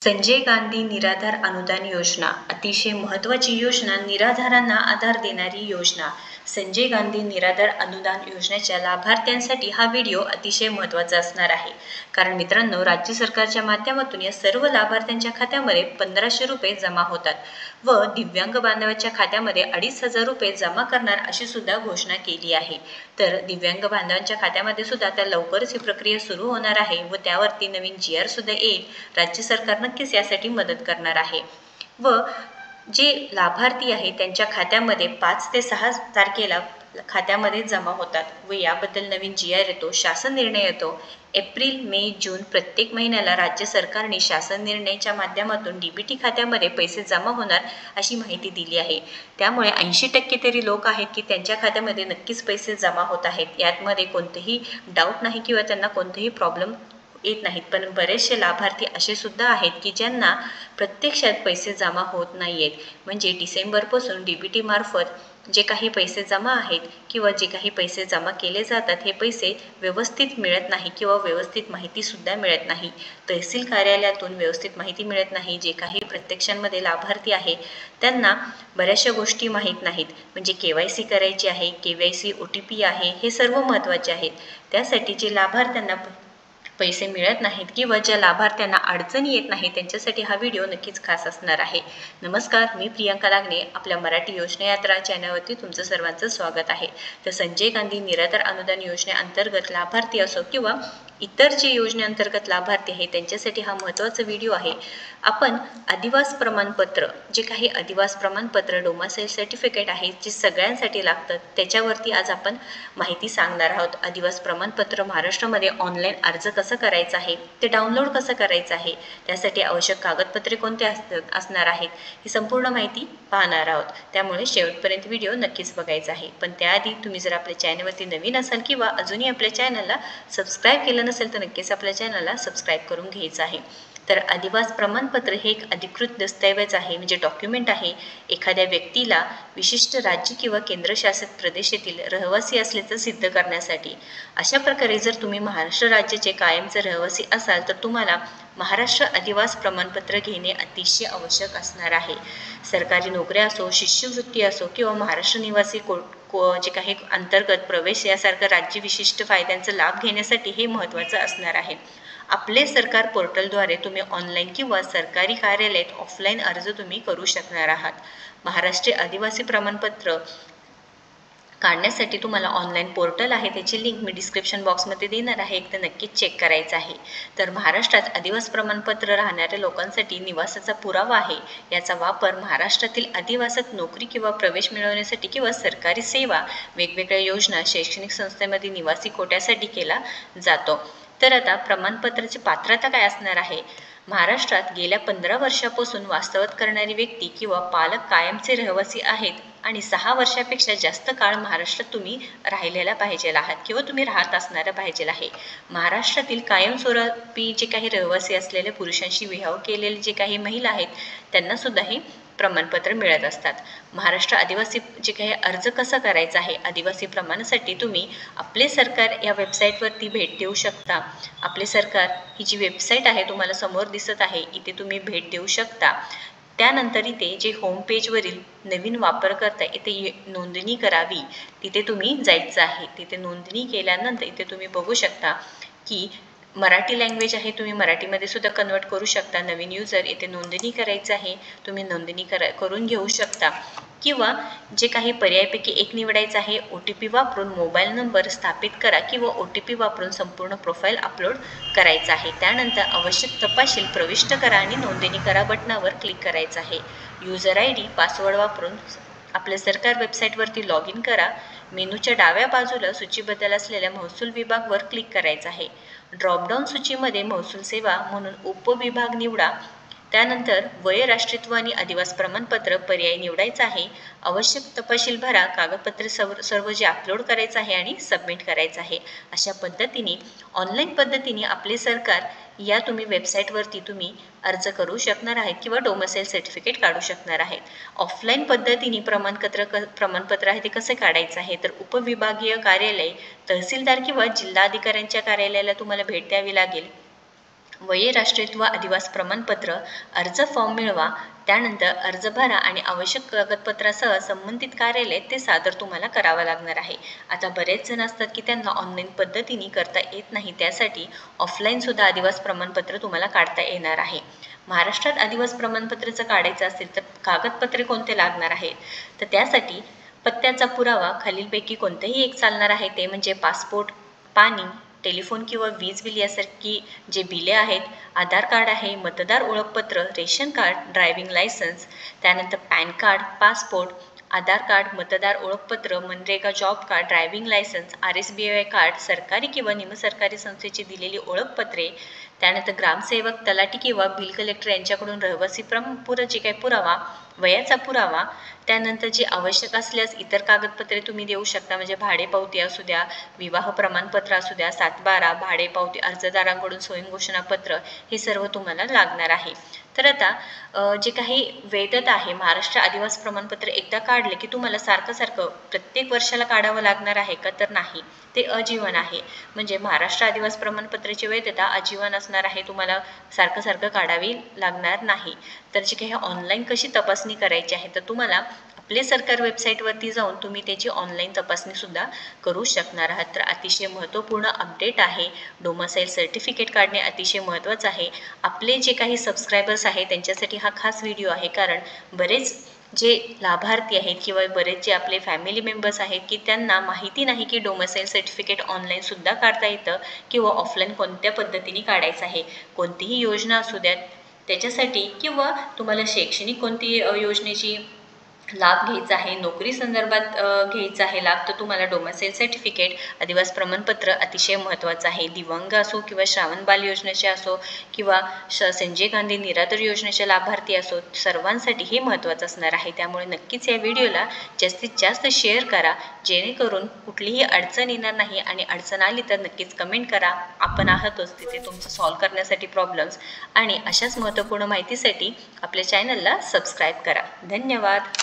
संजय गांधी निराधार अनुदान योजना अतिशय महत्त्वाची योजना, निराधारांना आधार देणारी योजना. संजय गांधी निराधार अनुदान योजनेच्या लाभार्थ्यांसाठी हा व्हिडिओ अतिशय महत्त्वाचा असणार आहे. कारण मित्रांनो, राज्य सरकारच्या माध्यमातून या सर्व लाभार्थ्यांच्या खात्यामध्ये 1500 रुपये जमा होतात व दिव्यांग बांधवांच्या खात्यामध्ये 2500 रुपये जमा करणार अशी सुद्धा घोषणा केली आहे. तर दिव्यांग बांधवांच्या खात्यामध्ये सुद्धा आता लवकरच ही प्रक्रिया सुरू होणार आहे व त्यावरती नवीन GR सुद्धा येईल. राज्य सरकार नक्कीच यासाठी मदत करणार आहे व जे लाभार्थी आहे त्यांच्या खात्यामध्ये 5 ते 6 तारखेला खात्यामध्ये जमा होतात व याबद्दल नवीन GR येतो, शासन निर्णय येतो. एप्रिल, मे, जून प्रत्येक महिन्याला राज्य सरकारने शासन निर्णयाच्या माध्यमातून DBT खात्यामध्ये पैसे जमा होणार अशी माहिती दिली आहे. त्यामुळे 80% तरी लोक आहेत की त्यांच्या खात्यामध्ये नक्कीच पैसे जमा होत आहेत. यामध्ये कोणतेही डाऊट नाही किंवा त्यांना कोणतेही प्रॉब्लेम येत नाहीत. पण बरेचसे लाभार्थी असे सुद्धा आहेत की ज्यांना प्रत्यक्षात पैसे जमा होत नाही आहेत. म्हणजे डिसेंबरपासून DBT मार्फत जे काही पैसे जमा आहेत किंवा जे काही पैसे जमा केले जातात हे पैसे व्यवस्थित मिळत नाही किंवा व्यवस्थित माहितीसुद्धा मिळत नाही. तहसील कार्यालयातून व्यवस्थित माहिती मिळत नाही. जे काही प्रत्यक्षांमध्ये लाभार्थी आहे त्यांना बऱ्याचशा गोष्टी माहीत नाहीत. म्हणजे KYC करायची आहे, KYC OTP आहे, हे सर्व महत्त्वाचे आहेत. त्यासाठी जे लाभार्थ्यांना पैसे मिळत नाहीत किंवा ज्या लाभार्थ्यांना अडचणी येत नाही त्यांच्यासाठी हा व्हिडिओ नक्कीच खास असणार आहे. नमस्कार, मी प्रियांका लागणे. आपल्या मराठी योजना यात्रा चॅनलवरती तुमचं सर्वांचं स्वागत आहे. तर संजय गांधी निराधार अनुदान योजनेअंतर्गत लाभार्थी असो किंवा इतर जे योजनेअंतर्गत लाभार्थी आहे त्यांच्यासाठी हा महत्त्वाचा व्हिडिओ आहे. आपण आदिवास प्रमाणपत्र, जे काही आदिवास प्रमाणपत्र डोमासाईल सर्टिफिकेट आहे जे सगळ्यांसाठी लागतं त्याच्यावरती आज आपण माहिती सांगणार आहोत. आदिवास प्रमाणपत्र महाराष्ट्रामध्ये ऑनलाईन अर्ज कसं करायचं आहे, ते डाउनलोड कसं करायचं आहे, त्यासाठी आवश्यक कागदपत्रे कोणते असणार आहेत, ही संपूर्ण माहिती पाहणार आहोत. त्यामुळे शेवटपर्यंत व्हिडिओ नक्कीच बघायचा आहे. पण त्याआधी तुम्ही जर आपल्या चॅनलवरती नवीन असाल किंवा अजूनही आपल्या चॅनलला सबस्क्राईब केलं नसेल तर नक्कीच आपल्या चॅनलला सबस्क्राईब करून घ्यायचं आहे. तर आदिवास प्रमाणपत्र हे एक अधिकृत दस्तऐवज आहे, म्हणजे डॉक्युमेंट आहे. एखाद्या व्यक्तीला विशिष्ट राज्य किंवा केंद्रशासित प्रदेशातील रहिवासी असल्याचं सिद्ध करण्यासाठी. अशा प्रकारे जर तुम्ही महाराष्ट्र राज्याचे कायमचे रहिवासी असाल तर तुम्हाला महाराष्ट्र आदिवास प्रमाणपत्र घेणे अतिशय आवश्यक असणार आहे. सरकारी नोकऱ्या असो, शिष्यवृत्ती असो किंवा महाराष्ट्र निवासी जे काही अंतर्गत प्रवेश यासारखं राज्य विशिष्ट फायद्यांचा लाभ घेण्यासाठी हे महत्त्वाचं असणार आहे. आपले सरकार पोर्टलद्वारे तुम्ही ऑनलाईन किंवा सरकारी कार्यालयात ऑफलाईन अर्ज तुम्ही करू शकणार आहात. महाराष्ट्र आदिवासी प्रमाणपत्र काढण्यासाठी तुम्हाला ऑनलाईन पोर्टल आहे, त्याची लिंक मी डिस्क्रिप्शन बॉक्समध्ये देणार आहे, एकदा नक्कीच चेक करायचं आहे. तर महाराष्ट्रात आदिवासी प्रमाणपत्र राहणाऱ्या लोकांसाठी निवासाचा पुरावा आहे. याचा वापर महाराष्ट्रातील आदिवासात नोकरी किंवा प्रवेश मिळवण्यासाठी किंवा सरकारी सेवा, वेगवेगळ्या योजना, शैक्षणिक संस्थेमध्ये निवासी कोट्यासाठी केला जातो. तर आता प्रमाणपत्राची पात्रता काय असणार आहे. महाराष्ट्रात गेल्या 15 वर्षापासून वास्तव्य करणारी व्यक्ती किंवा पालक कायमचे रहिवासी आहेत आणि 6 वर्षापेक्षा जास्त काळ महाराष्ट्रात तुम्ही राहिलेला पाहिजे आहात किंवा तुम्ही राहत असणारा पाहिजे आहे. महाराष्ट्रातील कायमस्वरूपी जे काही रहिवासी असलेले पुरुषांशी विवाह केलेले जे काही महिला आहेत त्यांना सुद्धा हे प्रमाणपत्र मिळत असतात. महाराष्ट्र आदिवासी जे काही अर्ज कसा करायचा आहे, आदिवासी प्रमाणासाठी तुम्ही आपले सरकार या वेबसाईटवरती भेट देऊ शकता. आपले सरकार ही जी वेबसाईट आहे तुम्हाला समोर दिसत आहे, इथे तुम्ही भेट देऊ शकता. त्यानंतर इथे जे होम पेजवरील नवीन वापरकर्ता इथे नोंदणी करावी तिथे तुम्ही जायचं आहे. तिथे नोंदणी केल्यानंतर इथे तुम्ही बघू शकता की मराठी लँग्वेज आहे, तुम्ही मराठीमध्ये सुद्धा कन्वर्ट करू शकता. नवीन युजर इथे नोंदणी करायचं आहे, तुम्ही नोंदणी करून घेऊ शकता किंवा जे काही पर्यायपैकी एक निवडायचं आहे. OTP वापरून मोबाईल नंबर स्थापित करा किंवा OTP वापरून संपूर्ण प्रोफाईल अपलोड करायचं आहे. त्यानंतर आवश्यक तपशील प्रविष्ट करा आणि नोंदणी करा बटनावर क्लिक करायचं आहे. युजर ID पासवर्ड वापरून आपल्या सरकार वेबसाईटवरती लॉग इन करा. मेनूच्या डाव्या बाजूला सूचीबद्ध असलेल्या महसूल विभागवर क्लिक करायचं आहे. ड्रॉपडाऊन सूचीमध्ये महसूल सेवा म्हणून उपविभाग निवडा. त्यानंतर वय, राष्ट्रीयत्व आणि आदिवासी प्रमाणपत्र पर्याय निवडायचा आहे. आवश्यक तपशील भरा, कागदपत्रे सर्व जे अपलोड करायचं आहे आणि सबमिट करायचं आहे. अशा पद्धतीने ऑनलाईन पद्धतीने आपले सरकार या तुम्ही वेबसाईटवरती तुम्ही अर्ज करू शकणार आहेत किंवा डोमेसाईल सर्टिफिकेट काढू शकणार आहेत. ऑफलाईन पद्धतीने प्रमाणपत्र आहे ते कसे काढायचं आहे तर उपविभागीय कार्यालय, तहसीलदार किंवा जिल्हाधिकाऱ्यांच्या कार्यालयाला तुम्हाला भेट द्यावी लागेल. वये राष्ट्रीयत्व आदिवास प्रमाणपत्र अर्ज फॉर्म मिळवा, त्यानंतर अर्ज भरा आणि आवश्यक कागदपत्रासह संबंधित कार्यालय ते सादर तुम्हाला करावं लागणार आहे. आता बरेच जण असतात की त्यांना ऑनलाईन पद्धतीने करता येत नाही, त्यासाठी ऑफलाईनसुद्धा आदिवास प्रमाणपत्र तुम्हाला काढता येणार आहे. महाराष्ट्रात आदिवास प्रमाणपत्राचं काढायचं असेल तर कागदपत्रे कोणते लागणार आहेत, तर त्यासाठी पत्त्याचा पुरावा खालीलपैकी कोणतेही एक चालणार आहे, ते म्हणजे पासपोर्ट, पाणी, टेलिफोन किंवा वीज बिल यासारखी जे बिले आहेत, आधार कार्ड आहे, मतदार ओळखपत्र, रेशन कार्ड, ड्रायव्हिंग लायसन्स, त्यानंतर पॅन कार्ड, पासपोर्ट, आधार कार्ड, मतदार ओळखपत्र, MNREGA job card, driving licence, RSBI card, सरकारी किंवा निमसरकारी संस्थेची दिलेली ओळखपत्रे, त्यानंतर ग्रामसेवक, तलाठी किंवा बिल कलेक्टर यांच्याकडून रहिवासी जे काही पुरावा, वयाचा पुरावा, त्यानंतर जे आवश्यक असल्यास इतर कागदपत्रे तुम्ही देऊ शकता, म्हणजे भाडेपावती असू द्या, विवाह प्रमाणपत्र असू द्या, 7/12, भाडेपावती, अर्जदारांकडून स्वयंघोषणापत्र, हे सर्व तुम्हाला लागणार आहे. तर आता जे काही वैधता आहे, महाराष्ट्र आदिवासी प्रमाणपत्र एकदा काढले की तुम्हाला सारखं प्रत्येक वर्षाला काढावं लागणार आहे का, तर नाही, ते आजीवन आहे. म्हणजे महाराष्ट्र आदिवासी प्रमाणपत्राची वैधता आजीवन असणार आहे, तुम्हाला सारखं काढावी लागणार नाही. तर जे काही ऑनलाईन कशी तपासणी करायची आहे, तर तुम्हाला आपले सरकार वेबसाईटवरती जाऊन तुम्ही त्याची ऑनलाईन तपासणीसुद्धा करू शकणार आहात. तर अतिशय महत्त्वपूर्ण अपडेट आहे. डोमासाईल सर्टिफिकेट काढणे अतिशय महत्त्वाचं आहे. आपले जे काही सबस्क्रायबर्स आहेत त्यांच्यासाठी हा खास व्हिडिओ आहे, कारण बरेच जे लाभार्थी आहेत किंवा बरेच जे आपले फॅमिली मेंबर्स आहेत की त्यांना माहिती नाही की डोमासाईल सर्टिफिकेट ऑनलाईनसुद्धा काढता येतं किंवा ऑफलाईन कोणत्या पद्धतीने काढायचं आहे. कोणतीही योजना असू द्यात त्याच्यासाठी, किंवा तुम्हाला शैक्षणिक कोणती योजनेची लाभ घ्यायचा आहे, नोकरी संदर्भात घ्यायचा आहे लाभ, तर तुम्हाला डोमासाईल सर्टिफिकेट आदिवासी प्रमाणपत्र अतिशय महत्त्वाचं आहे. दिव्यांग असो किंवा श्रावण बाल योजनेचे असो किंवा संजय गांधी निराधार योजनेचे लाभार्थी असो, सर्वांसाठी हे महत्त्वाचं असणार आहे. त्यामुळे नक्कीच या व्हिडिओला जास्तीत जास्त शेअर करा, जेणेकरून कुठलीही अडचण येणार नाही, आणि अडचण आली तर नक्कीच कमेंट करा. आपण आहातच तिथे तुमचं सॉल्व्ह करण्यासाठी प्रॉब्लेम्स, आणि अशाच महत्त्वपूर्ण माहितीसाठी आपल्या चॅनलला सबस्क्राईब करा. धन्यवाद.